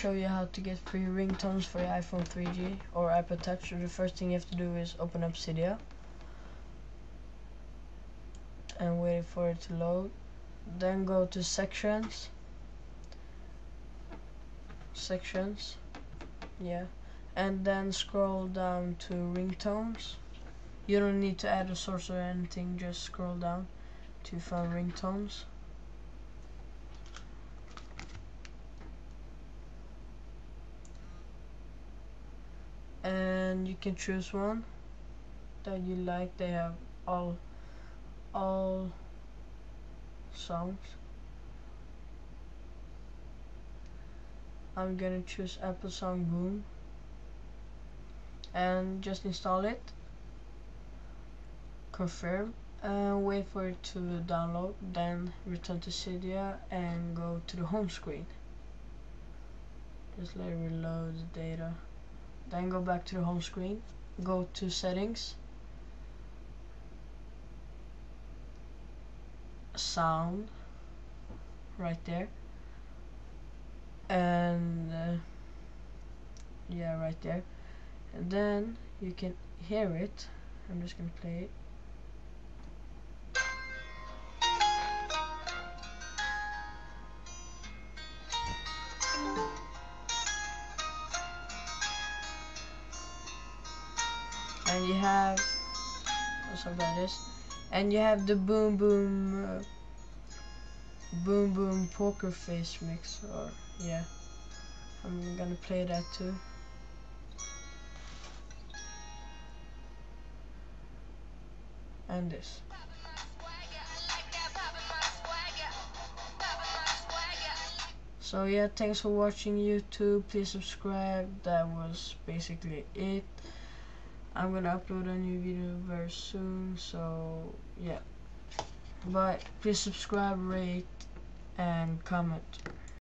show you how to get free ringtones for your iPhone 3G or iPod Touch. So the first thing you have to do is open up Cydia and wait for it to load. Then go to sections, yeah, and then scroll down to ringtones. You don't need to add a source or anything, just scroll down to find ringtones. And you can choose one that you like. They have all songs. I'm gonna choose Apple Song Boom and just install it, confirm, and wait for it to download. Then return to Cydia and go to the home screen. Just let it reload the data. Then go back to the home screen, go to settings, sound, right there, and yeah, right there, and then you can hear it. I'm just gonna play it. And you have, what's up that is, and you have the boom boom boom boom poker face mix, or yeah, I'm gonna play that too. And this. So yeah, thanks for watching YouTube. Please subscribe. That was basically it. I'm gonna upload a new video very soon, so yeah. But please subscribe, rate, and comment.